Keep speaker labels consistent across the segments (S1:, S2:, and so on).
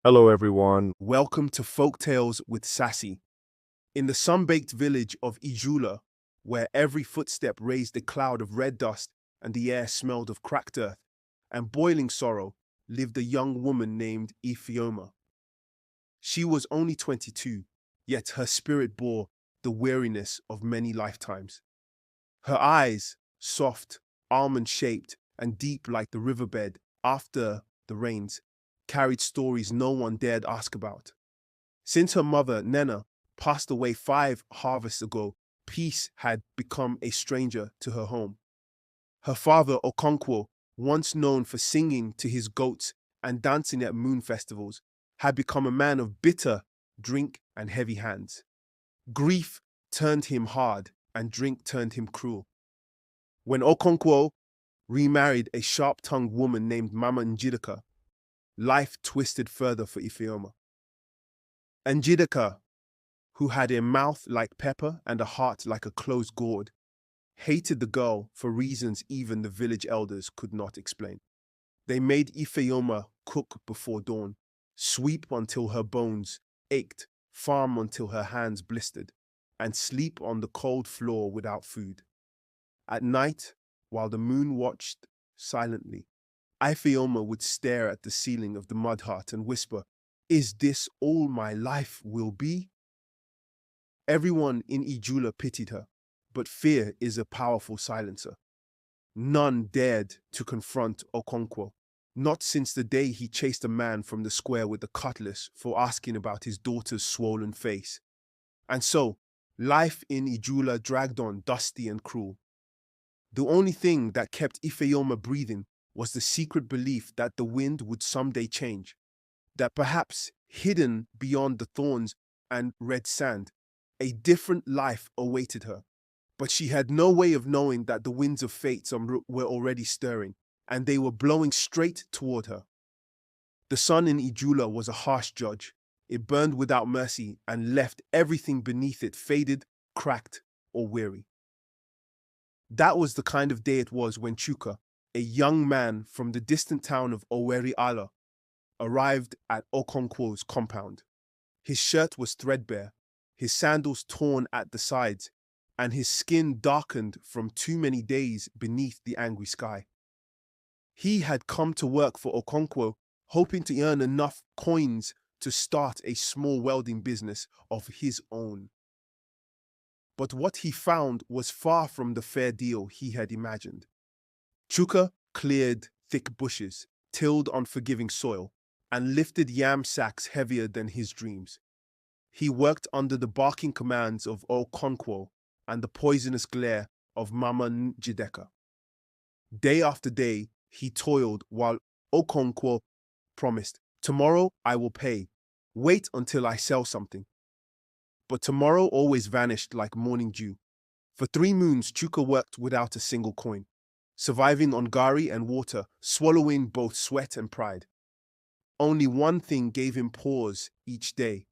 S1: Hello, everyone.
S2: Welcome to Folktales with Sassy. In the sun-baked village of Ijula, where every footstep raised a cloud of red dust and the air smelled of cracked earth and boiling sorrow, lived a young woman named Ifeoma. She was only 22, yet her spirit bore the weariness of many lifetimes. Her eyes, soft, almond-shaped, and deep like the riverbed after the rains, carried stories no one dared ask about. Since her mother, Nena, passed away 5 harvests ago, peace had become a stranger to her home. Her father, Okonkwo, once known for singing to his goats and dancing at moon festivals, had become a man of bitter drink and heavy hands. Grief turned him hard, and drink turned him cruel. When Okonkwo remarried a sharp-tongued woman named Mama Njideka, life twisted further for Ifeoma. Njideka, who had a mouth like pepper and a heart like a closed gourd, hated the girl for reasons even the village elders could not explain. They made Ifeoma cook before dawn, sweep until her bones ached, farm until her hands blistered, and sleep on the cold floor without food. At night, while the moon watched silently, Ifeoma would stare at the ceiling of the mud hut and whisper, "Is this all my life will be?" Everyone in Ijula pitied her, but fear is a powerful silencer. None dared to confront Okonkwo, not since the day he chased a man from the square with a cutlass for asking about his daughter's swollen face. And so, life in Ijula dragged on dusty and cruel. The only thing that kept Ifeoma breathing was the secret belief that the wind would someday change, that perhaps hidden beyond the thorns and red sand, a different life awaited her. But she had no way of knowing that the winds of fate were already stirring, and they were blowing straight toward her. The sun in Ijula was a harsh judge. It burned without mercy and left everything beneath it faded, cracked, or weary. That was the kind of day it was when Chuka, a young man from the distant town of Oweri Ala, arrived at Okonkwo's compound. His shirt was threadbare, his sandals torn at the sides, and his skin darkened from too many days beneath the angry sky. He had come to work for Okonkwo, hoping to earn enough coins to start a small welding business of his own. But what he found was far from the fair deal he had imagined. Chuka cleared thick bushes, tilled unforgiving soil, and lifted yam sacks heavier than his dreams. He worked under the barking commands of Okonkwo and the poisonous glare of Mama Njideka. Day after day, he toiled while Okonkwo promised, "Tomorrow I will pay. Wait until I sell something." But tomorrow always vanished like morning dew. For 3 moons, Chuka worked without a single coin, surviving on gari and water, swallowing both sweat and pride. Only one thing gave him pause each day: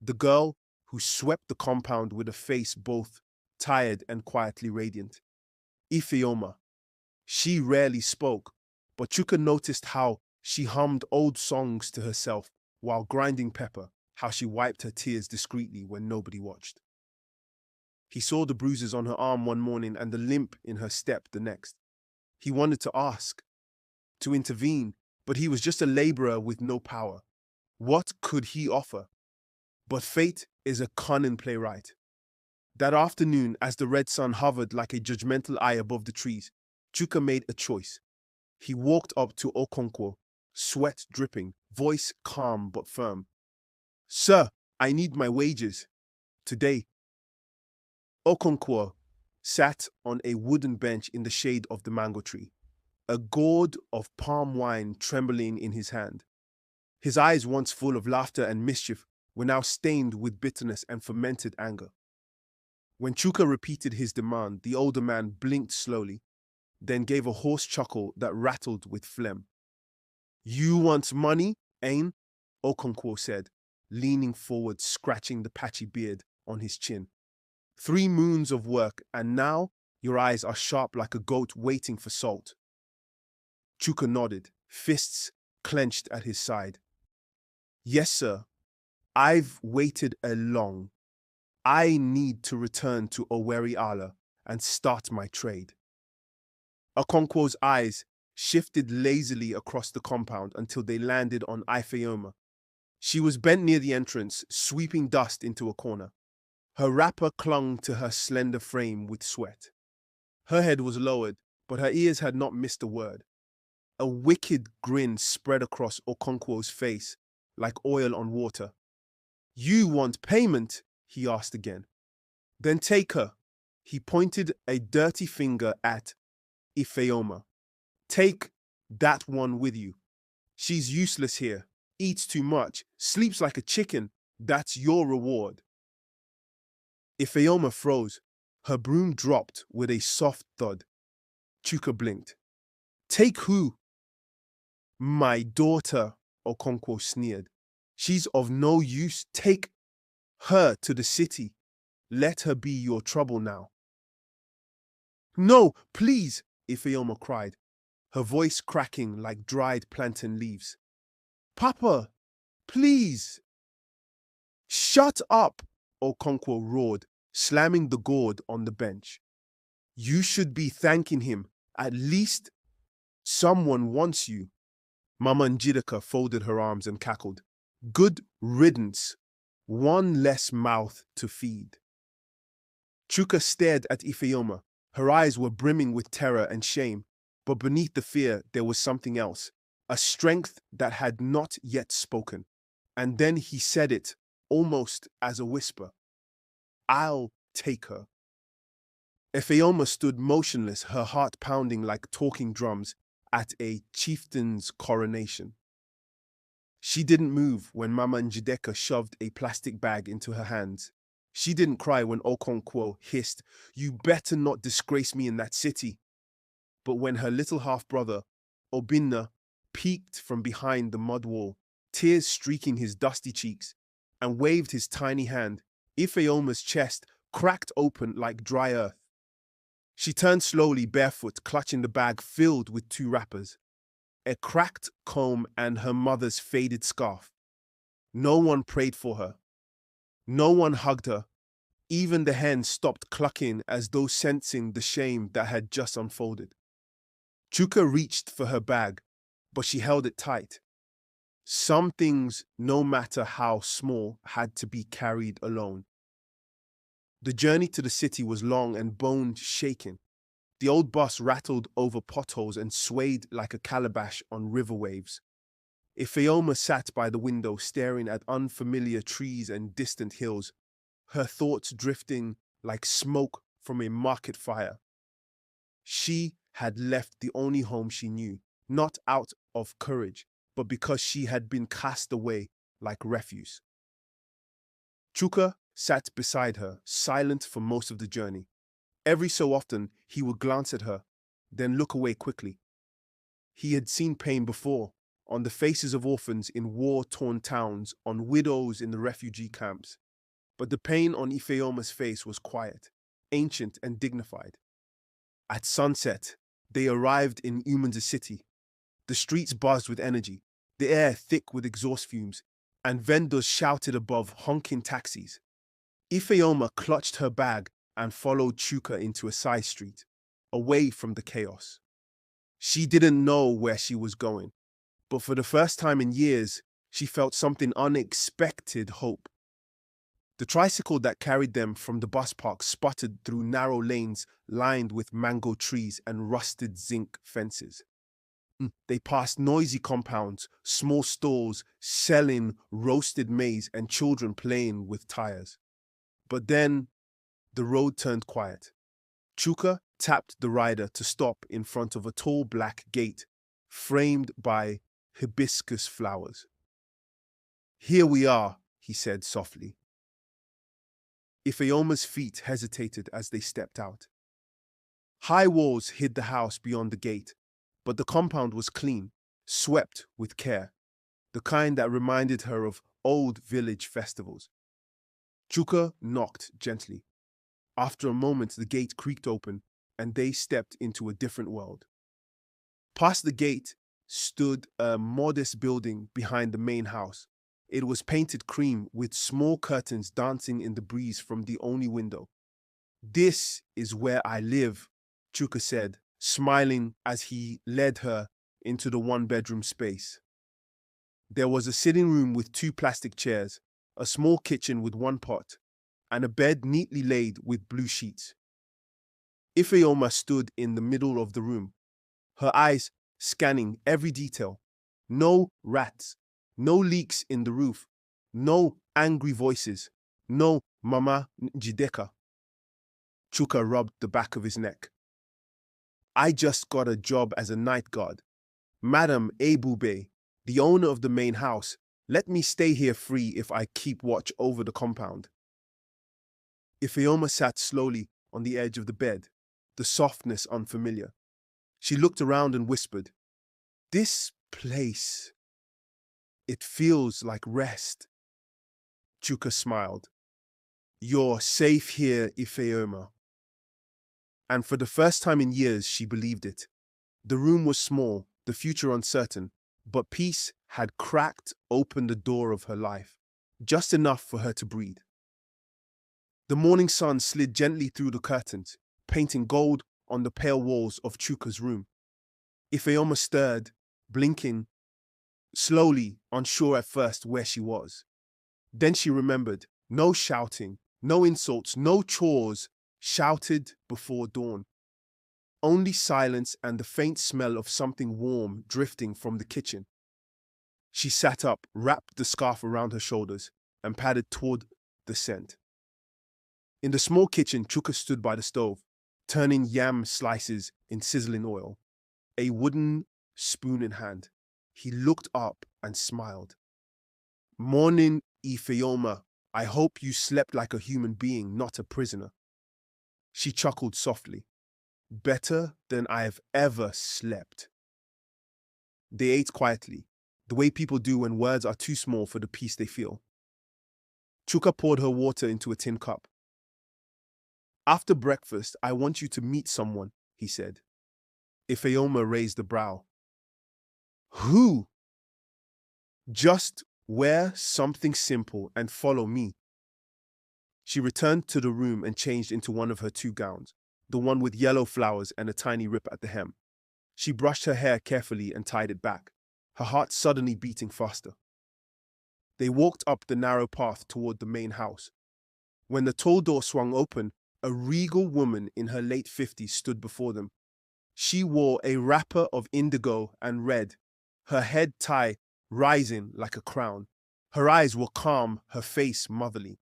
S2: the girl who swept the compound with a face both tired and quietly radiant. Ifeoma. She rarely spoke, but Chuka noticed how she hummed old songs to herself while grinding pepper, how she wiped her tears discreetly when nobody watched. He saw the bruises on her arm one morning and the limp in her step the next. He wanted to ask, to intervene, but he was just a laborer with no power. What could he offer? But fate is a cunning playwright. That afternoon, as the red sun hovered like a judgmental eye above the trees, Chuka made a choice. He walked up to Okonkwo, sweat dripping, voice calm but firm. "Sir, I need my wages. Today." Okonkwo sat on a wooden bench in the shade of the mango tree, a gourd of palm wine trembling in his hand. His eyes, once full of laughter and mischief, were now stained with bitterness and fermented anger. When Chuka repeated his demand, the older man blinked slowly, then gave a hoarse chuckle that rattled with phlegm. "You want money, Ain?" Okonkwo said, leaning forward, scratching the patchy beard on his chin. "3 moons of work, and now your eyes are sharp like a goat waiting for salt." Chuka nodded, fists clenched at his side. Yes, sir. I've waited a long. I need to return to Oweri Ala and start my trade. Okonkwo's eyes shifted lazily across the compound until they landed on Ifeoma. She was bent near the entrance, sweeping dust into a corner. Her wrapper clung to her slender frame with sweat. Her head was lowered, but her ears had not missed a word. A wicked grin spread across Okonkwo's face, like oil on water. You want payment? He asked again. Then take her. He pointed a dirty finger at Ifeoma. Take that one with you. She's useless here, eats too much, sleeps like a chicken. That's your reward. Ifeoma froze. Her broom dropped with a soft thud. Chuka blinked. Take who? My daughter, Okonkwo sneered. She's of no use. Take her to the city. Let her be your trouble now. No, please, Ifeoma cried, her voice cracking like dried plantain leaves. Papa, please. Shut up, Okonkwo roared, slamming the gourd on the bench. You should be thanking him. At least someone wants you. Mama Njideka folded her arms and cackled. Good riddance. One less mouth to feed. Chuka stared at Ifeoma. Her eyes were brimming with terror and shame, but beneath the fear there was something else, a strength that had not yet spoken. And then he said it, almost as a whisper. I'll take her. Ifeoma stood motionless, her heart pounding like talking drums at a chieftain's coronation. She didn't move when Mama Njideka shoved a plastic bag into her hands. She didn't cry when Okonkwo hissed, You better not disgrace me in that city. But when her little half-brother, Obinna, peeked from behind the mud wall, tears streaking his dusty cheeks, and waved his tiny hand, Ifeoma's chest cracked open like dry earth. She turned slowly barefoot, clutching the bag filled with 2 wrappers, a cracked comb and her mother's faded scarf. No one prayed for her. No one hugged her. Even the hen stopped clucking as though sensing the shame that had just unfolded. Chuka reached for her bag, but she held it tight. Some things, no matter how small, had to be carried alone. The journey to the city was long and bone-shaking. The old bus rattled over potholes and swayed like a calabash on river waves. Ifeoma sat by the window staring at unfamiliar trees and distant hills, her thoughts drifting like smoke from a market fire. She had left the only home she knew, not out of courage, but because she had been cast away like refuse. Chuka sat beside her, silent for most of the journey. Every so often, he would glance at her, then look away quickly. He had seen pain before, on the faces of orphans in war-torn towns, on widows in the refugee camps. But the pain on Ifeoma's face was quiet, ancient and dignified. At sunset, they arrived in Uman's city. The streets buzzed with energy, the air thick with exhaust fumes, and vendors shouted above honking taxis. Ifeoma clutched her bag and followed Chuka into a side street, away from the chaos. She didn't know where she was going, but for the first time in years, she felt something unexpected hope. The tricycle that carried them from the bus park sputtered through narrow lanes lined with mango trees and rusted zinc fences. They passed noisy compounds, small stalls selling roasted maize and children playing with tires. But then the road turned quiet. Chuka tapped the rider to stop in front of a tall black gate framed by hibiscus flowers. Here we are, he said softly. Ifeoma's feet hesitated as they stepped out. High walls hid the house beyond the gate, but the compound was clean, swept with care, the kind that reminded her of old village festivals. Chuka knocked gently. After a moment, the gate creaked open, and they stepped into a different world. Past the gate stood a modest building behind the main house, It was painted cream with small curtains dancing in the breeze from the only window. "This is where I live," Chuka said, smiling as he led her into the one-bedroom space. There was a sitting room with 2 plastic chairs, a small kitchen with 1 pot, and a bed neatly laid with blue sheets. Ifeoma stood in the middle of the room, her eyes scanning every detail. No rats, no leaks in the roof, no angry voices, no Mama Njideka. Chuka rubbed the back of his neck. "I just got a job as a night guard. Madam Ebube, the owner of the main house, let me stay here free if I keep watch over the compound." Ifeoma sat slowly on the edge of the bed, the softness unfamiliar. She looked around and whispered, "This place, it feels like rest." Chuka smiled. "You're safe here, Ifeoma." And for the first time in years, she believed it. The room was small, the future uncertain, but peace had cracked open the door of her life, just enough for her to breathe. The morning sun slid gently through the curtains, painting gold on the pale walls of Chuka's room. Ifeoma stirred, blinking, slowly, unsure at first where she was. Then she remembered. No shouting, no insults, no chores shouted before dawn. Only silence and the faint smell of something warm drifting from the kitchen. She sat up, wrapped the scarf around her shoulders, and padded toward the scent. In the small kitchen, Chuka stood by the stove, turning yam slices in sizzling oil, a wooden spoon in hand. He looked up and smiled. "Morning, Ifeoma. I hope you slept like a human being, not a prisoner." She chuckled softly. "Better than I have ever slept." They ate quietly, the way people do when words are too small for the peace they feel. Chuka poured her water into a tin cup. "After breakfast, I want you to meet someone," he said. Ifeoma raised a brow. "Who?" "Just wear something simple and follow me." She returned to the room and changed into one of her 2 gowns, the one with yellow flowers and a tiny rip at the hem. She brushed her hair carefully and tied it back, her heart suddenly beating faster. They walked up the narrow path toward the main house. When the tall door swung open, a regal woman in her late 50s stood before them. She wore a wrapper of indigo and red, her head tie rising like a crown. Her eyes were calm, her face motherly.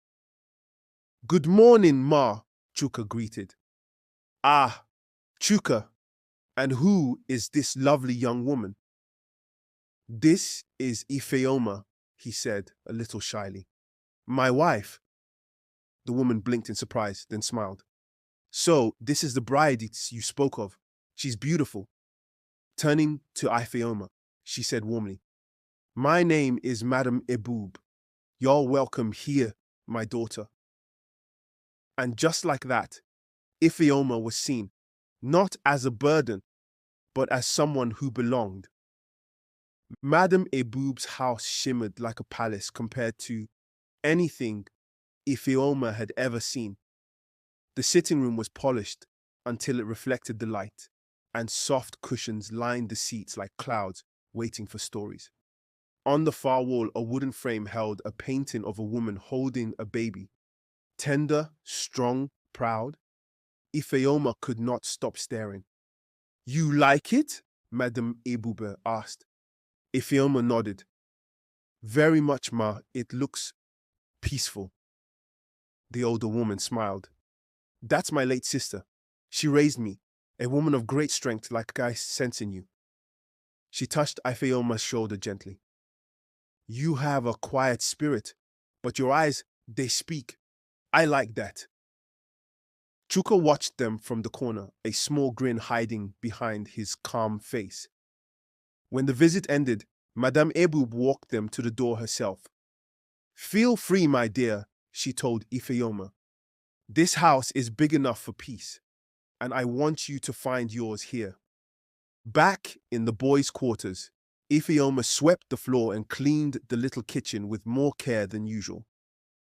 S2: "Good morning, Ma," Chuka greeted. "Ah, Chuka, and who is this lovely young woman?" "This is Ifeoma," he said, a little shyly. "My wife." The woman blinked in surprise, then smiled. "So, this is the bride you spoke of. She's beautiful." Turning to Ifeoma, she said warmly, "My name is Madam Ebube. You're welcome here, my daughter." And just like that, Ifeoma was seen, not as a burden, but as someone who belonged. Madam Ebube's house shimmered like a palace compared to anything Ifeoma had ever seen. The sitting room was polished until it reflected the light, and soft cushions lined the seats like clouds waiting for stories. On the far wall, a wooden frame held a painting of a woman holding a baby. Tender, strong, proud. Ifeoma could not stop staring. "You like it?" Madam Ebube asked. Ifeoma nodded. "Very much, Ma. It looks peaceful." The older woman smiled. "That's my late sister. She raised me, a woman of great strength like I sense in you." She touched Ifeoma's shoulder gently. "You have a quiet spirit, but your eyes, they speak. I like that." Chuka watched them from the corner, a small grin hiding behind his calm face. When the visit ended, Madame Ebube walked them to the door herself. "Feel free, my dear," she told Ifeoma. "This house is big enough for peace, and I want you to find yours here." Back in the boys' quarters, Ifeoma swept the floor and cleaned the little kitchen with more care than usual.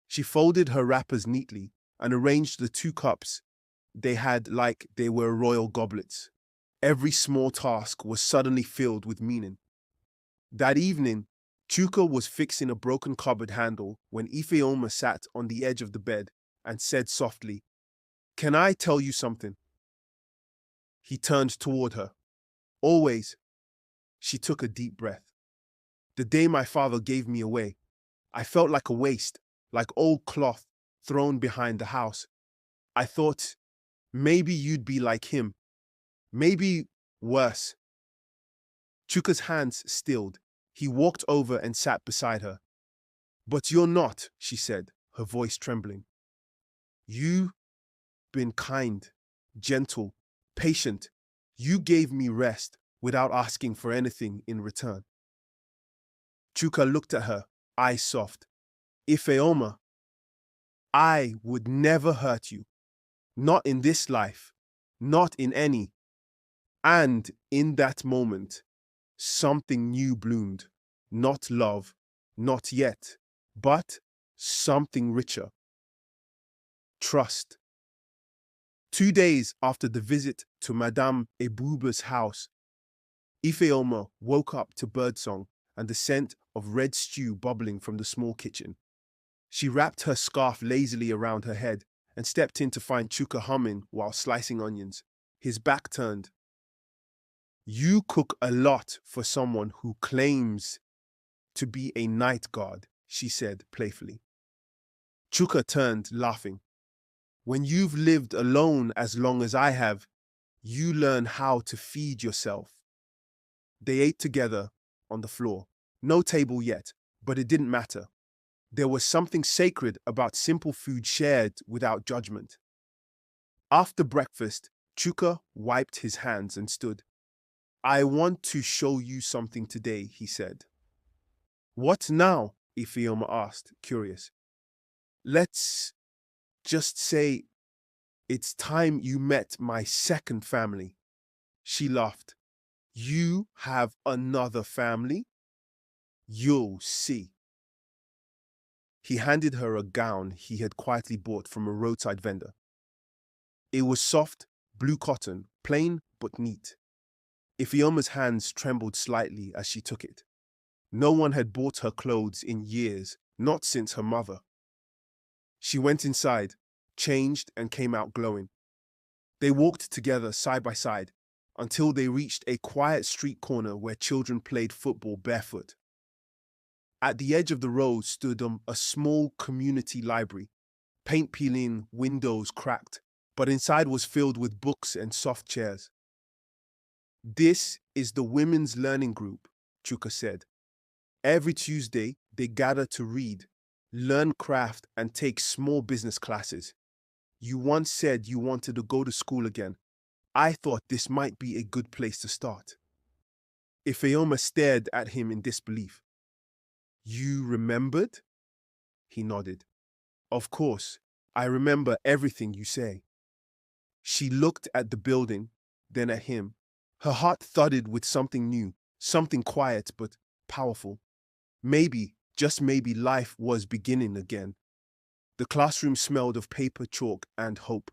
S2: She folded her wrappers neatly and arranged the 2 cups they had like they were royal goblets. Every small task was suddenly filled with meaning. That evening, Chuka was fixing a broken cupboard handle when Ifeoma sat on the edge of the bed and said softly, "Can I tell you something?" He turned toward her. "Always." She took a deep breath. "The day my father gave me away, I felt like a waste, like old cloth thrown behind the house. I thought maybe you'd be like him, maybe worse." Chuka's hands stilled. He walked over and sat beside her. "But you're not," she said, her voice trembling. "You've been kind, gentle, patient. You gave me rest without asking for anything in return." Chuka looked at her, eyes soft. "Ifeoma, I would never hurt you. Not in this life. Not in any." And in that moment, something new bloomed. Not love, not yet, but something richer. Trust. 2 days after the visit to Madame Ebuba's house, Ifeoma woke up to birdsong and the scent of red stew bubbling from the small kitchen. She wrapped her scarf lazily around her head and stepped in to find Chuka humming while slicing onions, his back turned. "You cook a lot for someone who claims to be a night guard," she said playfully. Chuka turned, laughing. "When you've lived alone as long as I have, you learn how to feed yourself." They ate together on the floor. No table yet, but it didn't matter. There was something sacred about simple food shared without judgment. After breakfast, Chuka wiped his hands and stood. "I want to show you something today," he said. "What now?" Ifeoma asked, curious. "Let's just say it's time you met my second family." She laughed. "You have another family? You'll see." He handed her a gown he had quietly bought from a roadside vendor. It was soft, blue cotton, plain but neat. Ifeoma's hands trembled slightly as she took it. No one had bought her clothes in years, not since her mother. She went inside, changed, and came out glowing. They walked together side by side until they reached a quiet street corner where children played football barefoot. At the edge of the road stood a small community library, paint peeling, windows cracked, but inside was filled with books and soft chairs. "This is the women's learning group," Chuka said. "Every Tuesday, they gather to read, learn craft, and take small business classes. You once said you wanted to go to school again. I thought this might be a good place to start." Ifeoma stared at him in disbelief. "You remembered?" He nodded. "Of course, I remember everything you say." She looked at the building, then at him. Her heart thudded with something new, something quiet but powerful. Maybe, just maybe, life was beginning again. The classroom smelled of paper, chalk, and hope.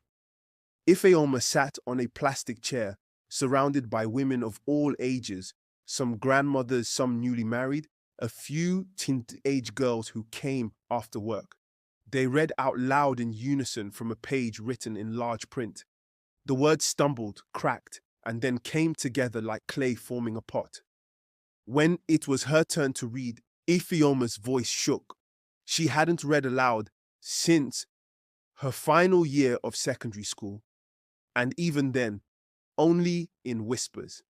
S2: Ifeoma sat on a plastic chair, surrounded by women of all ages, some grandmothers, some newly married, a few teenage girls who came after work. They read out loud in unison from a page written in large print. The words stumbled, cracked, and then came together like clay forming a pot. When it was her turn to read, Ifeoma's voice shook. She hadn't read aloud since her final year of secondary school, and even then, only in whispers.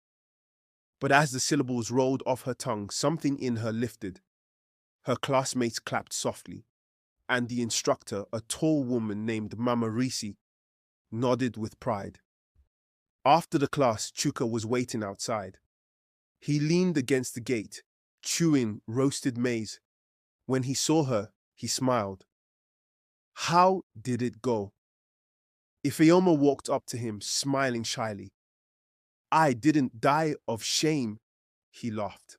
S2: But as the syllables rolled off her tongue, something in her lifted. Her classmates clapped softly, and the instructor, a tall woman named Mama Risi, nodded with pride. After the class, Chuka was waiting outside. He leaned against the gate, chewing roasted maize. When he saw her, he smiled. "How did it go?" Ifeoma walked up to him, smiling shyly. "I didn't die of shame," he laughed.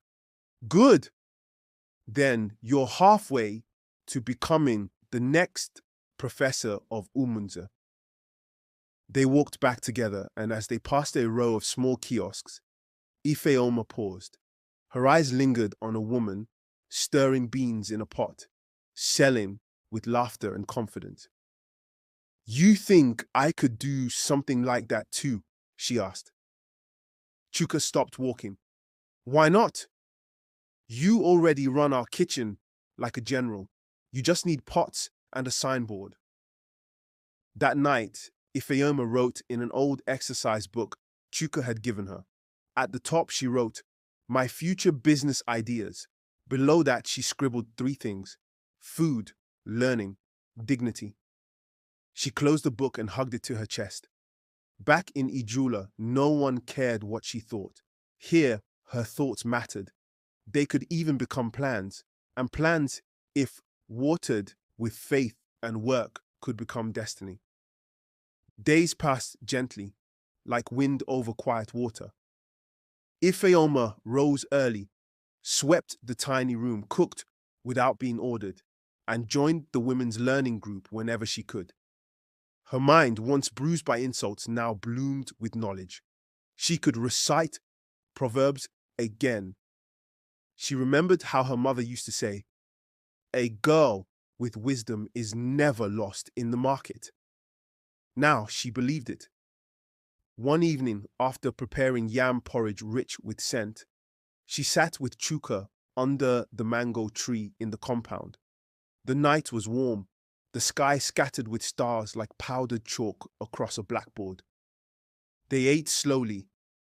S2: Good. Then you're halfway to becoming the next professor of Umunza. They walked back together, and as they passed a row of small kiosks, Ifeoma paused. Her eyes lingered on a woman stirring beans in a pot, selling with laughter and confidence. You think I could do something like that too? She asked. Chuka stopped walking. Why not? You already run our kitchen like a general. You just need pots and a signboard. That night, Ifeoma wrote in an old exercise book Chuka had given her. At the top, she wrote, "My future business ideas." Below that, she scribbled three things: food, learning, dignity. She closed the book and hugged it to her chest. Back in Ijula, no one cared what she thought. Here, her thoughts mattered. They could even become plans, and plans, if watered with faith and work, could become destiny. Days passed gently, like wind over quiet water. Ifeoma rose early, swept the tiny room, cooked without being ordered, and joined the women's learning group whenever she could. Her mind, once bruised by insults, now bloomed with knowledge. She could recite proverbs again. She remembered how her mother used to say, "A girl with wisdom is never lost in the market." Now she believed it. One evening, after preparing yam porridge rich with scent, she sat with Chuka under the mango tree in the compound. The night was warm, the sky scattered with stars like powdered chalk across a blackboard. They ate slowly,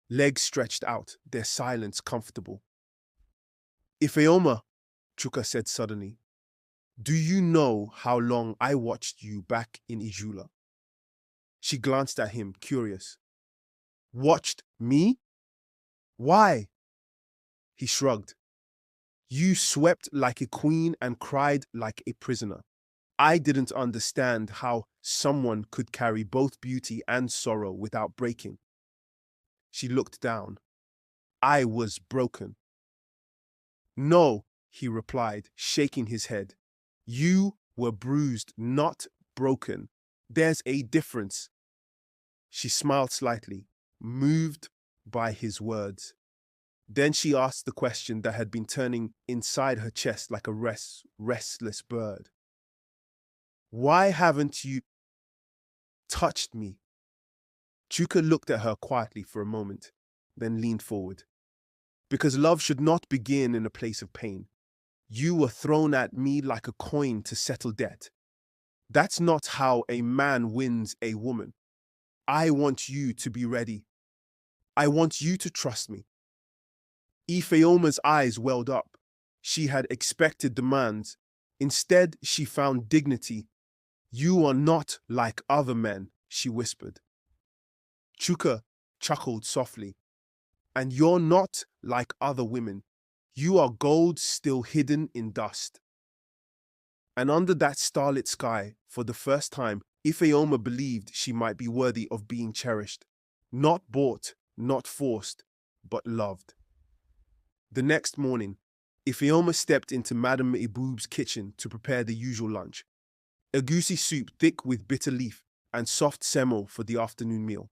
S2: legs stretched out, their silence comfortable. "Ifeoma," Chuka said suddenly, "do you know how long I watched you back in Ijula?" She glanced at him, curious. "Watched me? Why?" He shrugged. "You swept like a queen and cried like a prisoner. I didn't understand how someone could carry both beauty and sorrow without breaking." She looked down. "I was broken." "No," he replied, shaking his head. "You were bruised, not broken. There's a difference." She smiled slightly, moved by his words. Then she asked the question that had been turning inside her chest like a restless bird. "Why haven't you touched me?" Chuka looked at her quietly for a moment, then leaned forward. "Because love should not begin in a place of pain. You were thrown at me like a coin to settle debt. That's not how a man wins a woman. I want you to be ready. I want you to trust me." Ifeoma's eyes welled up. She had expected demands. Instead, she found dignity. "You are not like other men," she whispered. Chuka chuckled softly. "And you're not like other women. You are gold still hidden in dust." And under that starlit sky, for the first time, Ifeoma believed she might be worthy of being cherished. Not bought, not forced, but loved. The next morning, Ifeoma stepped into Madame Iboob's kitchen to prepare the usual lunch. Egusi soup thick with bitter leaf and soft semo for the afternoon meal.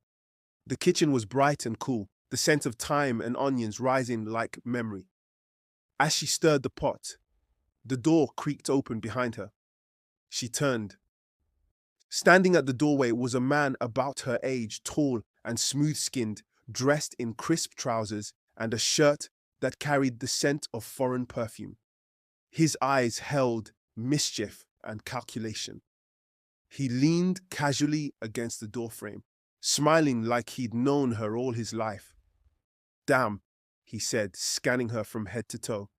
S2: The kitchen was bright and cool, the scent of thyme and onions rising like memory. As she stirred the pot, the door creaked open behind her. She turned. Standing at the doorway was a man about her age, tall and smooth-skinned, dressed in crisp trousers and a shirt that carried the scent of foreign perfume. His eyes held mischief and calculation. He leaned casually against the doorframe, smiling like he'd known her all his life. "Damn," he said, scanning her from head to toe.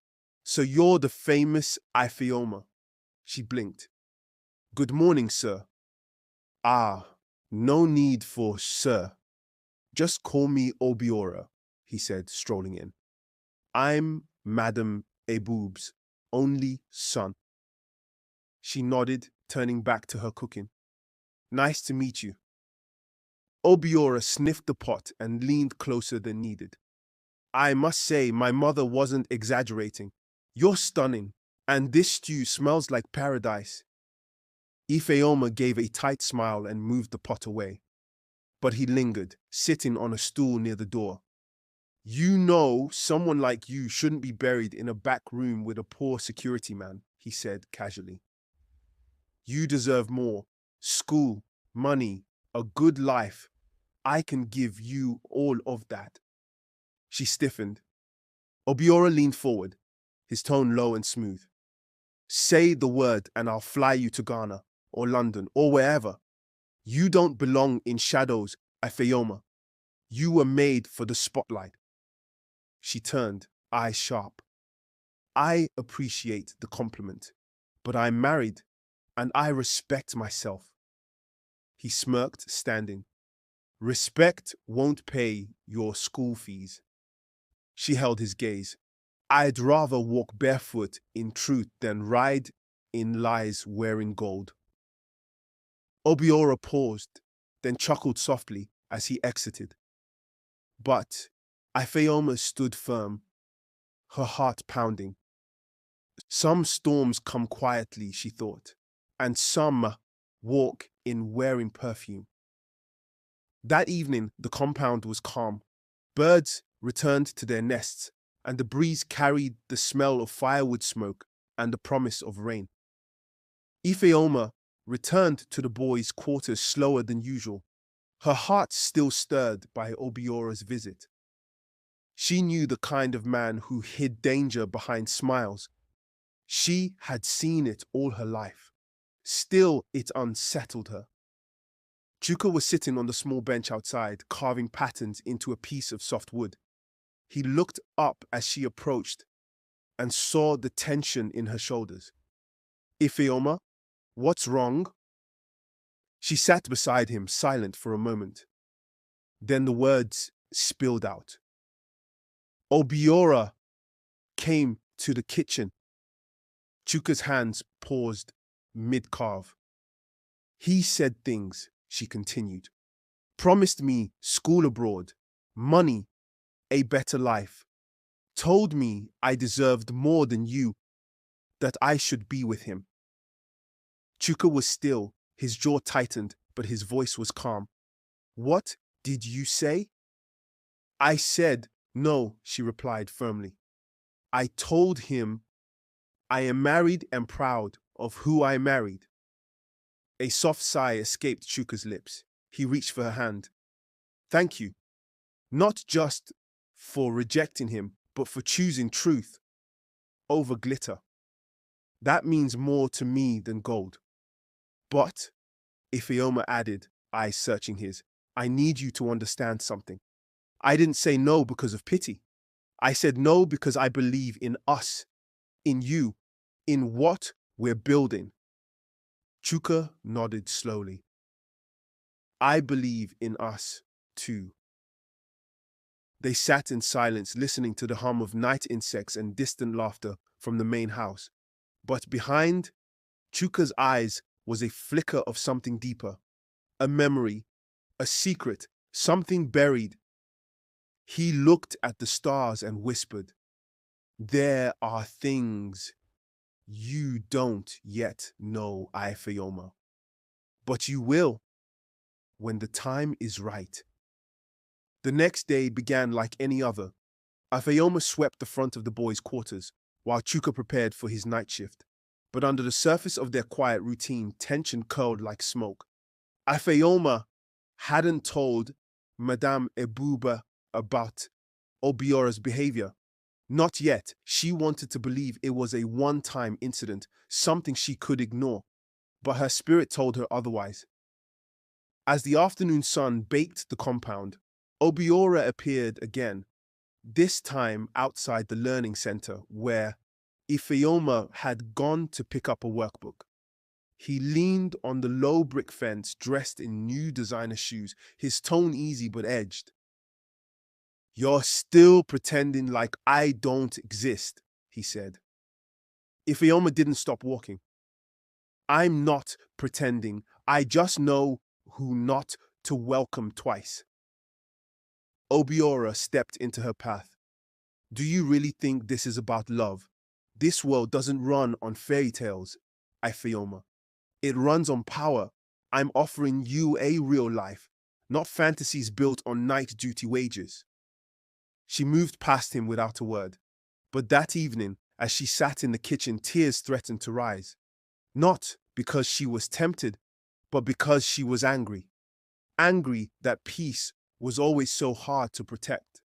S2: "So you're the famous Ifeoma." She blinked. "Good morning, sir." "Ah, no need for sir. Just call me Obiora," he said, strolling in. "I'm Madame Iboob's only son." She nodded, turning back to her cooking. "Nice to meet you." Obiora sniffed the pot and leaned closer than needed. I must say, my mother wasn't exaggerating. You're stunning, and this stew smells like paradise. Ifeoma gave a tight smile and moved the pot away. But he lingered, sitting on a stool near the door. You know, someone like you shouldn't be buried in a back room with a poor security man, he said casually. You deserve more. School, money, a good life. I can give you all of that. She stiffened. Obiora leaned forward, his tone low and smooth. Say the word and I'll fly you to Ghana, or London, or wherever. You don't belong in shadows, Ifeoma. You were made for the spotlight. She turned, eyes sharp. I appreciate the compliment, but I'm married, and I respect myself. He smirked, standing. Respect won't pay your school fees. She held his gaze. I'd rather walk barefoot in truth than ride in lies wearing gold. Obiora paused, then chuckled softly as he exited. But Ifeoma stood firm, her heart pounding. Some storms come quietly, she thought, and some walk in wearing perfume. That evening, the compound was calm. Birds returned to their nests, and the breeze carried the smell of firewood smoke and the promise of rain. Ifeoma returned to the boys' quarters slower than usual, her heart still stirred by Obiora's visit. She knew the kind of man who hid danger behind smiles. She had seen it all her life. Still, it unsettled her. Chuka was sitting on the small bench outside, carving patterns into a piece of soft wood. He looked up as she approached and saw the tension in her shoulders. Ifeoma, what's wrong? She sat beside him, silent for a moment. Then the words spilled out. Obiora came to the kitchen. Chuka's hands paused mid-carve. He said things, she continued. Promised me school abroad, money, a better life. Told me I deserved more than you, that I should be with him. Chuka was still, his jaw tightened, but his voice was calm. What did you say? I said no, she replied firmly. I told him I am married and proud of who I married. A soft sigh escaped Chuka's lips. He reached for her hand. Thank you. Not just for rejecting him, but for choosing truth over glitter. That means more to me than gold. But, Ifeoma added, eyes searching his, I need you to understand something. I didn't say no because of pity. I said no because I believe in us, in you, in what we're building. Chuka nodded slowly. I believe in us, too. They sat in silence, listening to the hum of night insects and distant laughter from the main house. But behind Chuka's eyes was a flicker of something deeper, a memory, a secret, something buried. He looked at the stars and whispered, There are things you don't yet know, Ifeoma. But you will, when the time is right. The next day began like any other. Ifeoma swept the front of the boys' quarters, while Chuka prepared for his night shift. But under the surface of their quiet routine, tension curled like smoke. Ifeoma hadn't told Madame Ebuba about Obiora's behavior. Not yet. She wanted to believe it was a one-time incident, something she could ignore. But her spirit told her otherwise. As the afternoon sun baked the compound, Obiora appeared again, this time outside the learning center where Ifeoma had gone to pick up a workbook. He leaned on the low brick fence, dressed in new designer shoes, his tone easy but edged. You're still pretending like I don't exist, he said. Ifeoma didn't stop walking. I'm not pretending. I just know who not to welcome twice. Obiora stepped into her path. Do you really think this is about love? This world doesn't run on fairy tales, Ifeoma. It runs on power. I'm offering you a real life, not fantasies built on night duty wages. She moved past him without a word. But that evening, as she sat in the kitchen, tears threatened to rise. Not because she was tempted, but because she was angry. Angry that peace was always so hard to protect.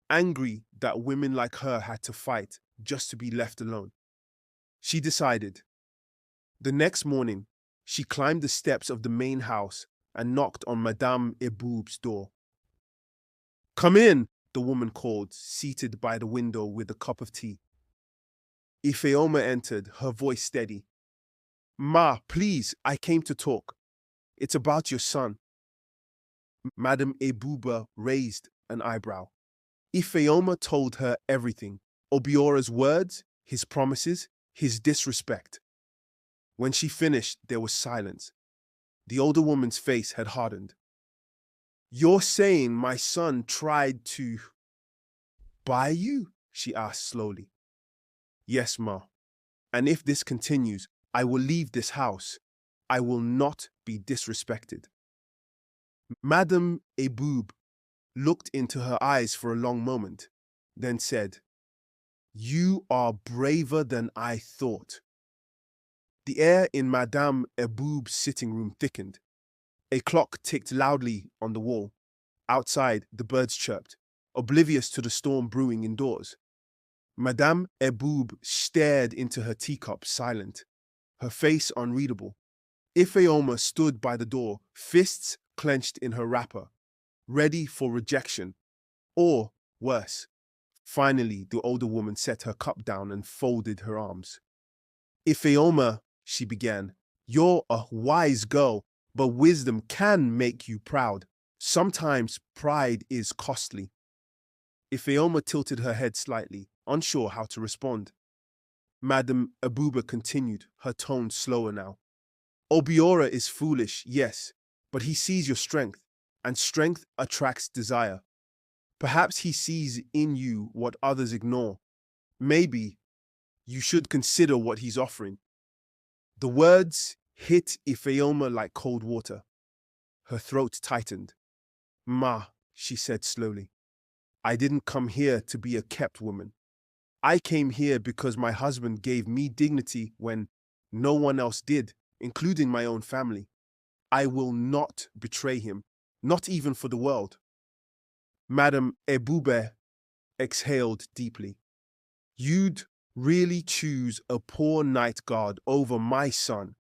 S2: Angry that women like her had to fight just to be left alone. She decided. The next morning, she climbed the steps of the main house and knocked on Madame Eboub's door. "Come in," the woman called, seated by the window with a cup of tea. Ifeoma entered, her voice steady. "Ma, please, I came to talk. It's about your son." Madame Ebouba raised an eyebrow. Ifeoma told her everything. Obiora's words, his promises, his disrespect. When she finished, there was silence. The older woman's face had hardened. "You're saying my son tried to buy you?" she asked slowly. "Yes, Ma. And if this continues, I will leave this house. I will not be disrespected." Madame Eboub looked into her eyes for a long moment, then said, "You are braver than I thought." The air in Madame Eboub's sitting room thickened. A clock ticked loudly on the wall. Outside, the birds chirped, oblivious to the storm brewing indoors. Madame Eboub stared into her teacup, silent, her face unreadable. Ifeoma stood by the door, fists clenched in her wrapper, ready for rejection, or worse. Finally, the older woman set her cup down and folded her arms. "Ifeoma," she began, "you're a wise girl, but wisdom can make you proud. Sometimes pride is costly." Ifeoma tilted her head slightly, unsure how to respond. Madame Ebouba continued, her tone slower now. "Obiora is foolish, yes, but he sees your strength, and strength attracts desire. Perhaps he sees in you what others ignore. Maybe you should consider what he's offering." The words hit Ifeoma like cold water. Her throat tightened. "Ma," she said slowly, "I didn't come here to be a kept woman. I came here because my husband gave me dignity when no one else did, including my own family. I will not betray him, not even for the world." Madame Eboube exhaled deeply. "You'd really choose a poor night guard over my son?"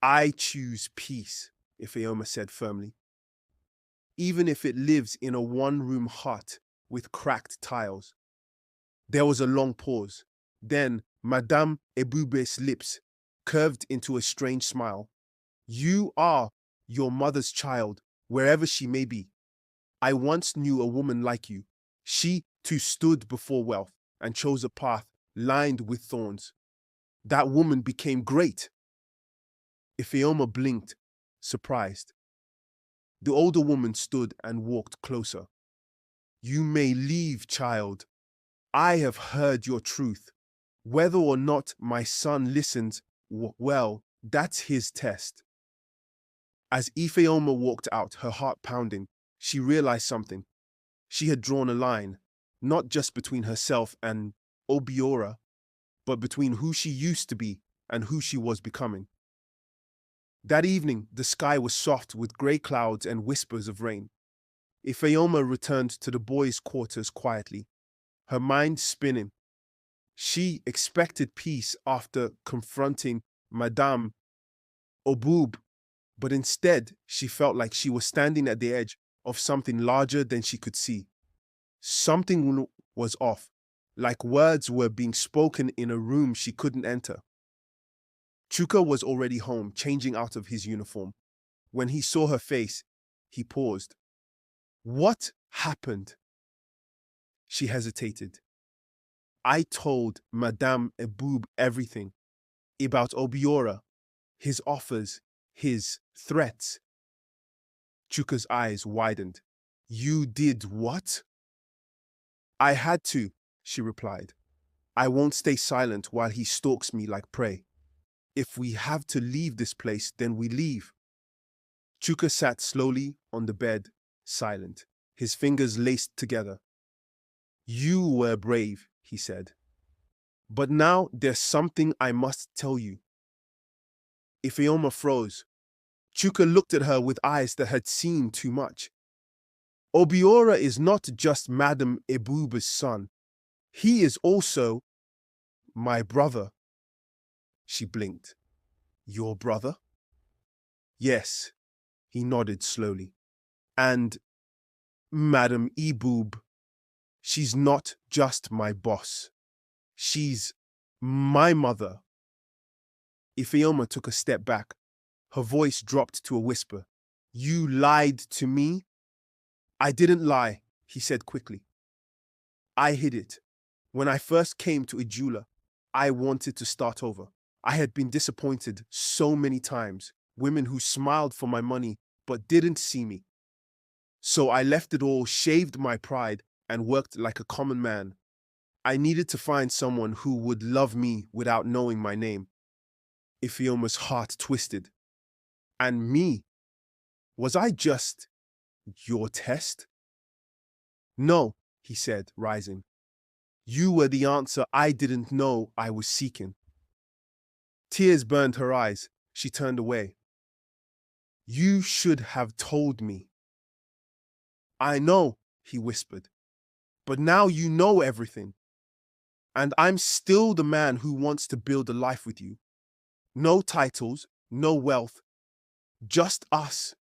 S2: "I choose peace," Ifeoma said firmly. "Even if it lives in a one-room hut with cracked tiles." There was a long pause. Then Madame Eboube's lips curved into a strange smile. "You are your mother's child, wherever she may be. I once knew a woman like you. She too stood before wealth and chose a path lined with thorns. That woman became great." Ifeoma blinked, surprised. The older woman stood and walked closer. "You may leave, child. I have heard your truth. Whether or not my son listens, well, that's his test." As Ifeoma walked out, her heart pounding, she realized something. She had drawn a line, not just between herself and Obiora, but between who she used to be and who she was becoming. That evening, the sky was soft with grey clouds and whispers of rain. Ifeoma returned to the boys' quarters quietly, her mind spinning. She expected peace after confronting Madame Oboub, but instead she felt like she was standing at the edge of something larger than she could see. Something was off, like words were being spoken in a room she couldn't enter. Chuka was already home, changing out of his uniform. When he saw her face, he paused. "What happened?" She hesitated. "I told Madame Eboub everything. About Obiora, his offers, his threats." Chuka's eyes widened. "You did what?" I had to, she replied. I won't stay silent while he stalks me like prey. If we have to leave this place, then we leave. Chuka sat slowly on the bed, silent, his fingers laced together. You were brave, he said. But now there's something I must tell you. Ifeoma froze. Chuka looked at her with eyes that had seen too much. Obiora is not just Madam Ebuba's son. He is also my brother. She blinked. Your brother? Yes, he nodded slowly. And Madam Ebub, she's not just my boss. She's my mother. Ifeoma took a step back. Her voice dropped to a whisper. You lied to me? I didn't lie, he said quickly. I hid it. When I first came to Ijula, I wanted to start over. I had been disappointed so many times, women who smiled for my money but didn't see me. So I left it all, shaved my pride, and worked like a common man. I needed to find someone who would love me without knowing my name. Ifeoma's heart twisted. And me? Was I just your test? No, he said, rising. You were the answer I didn't know I was seeking. Tears burned her eyes. She turned away. You should have told me. I know, he whispered. But now you know everything. And I'm still the man who wants to build a life with you. No titles, no wealth, just us.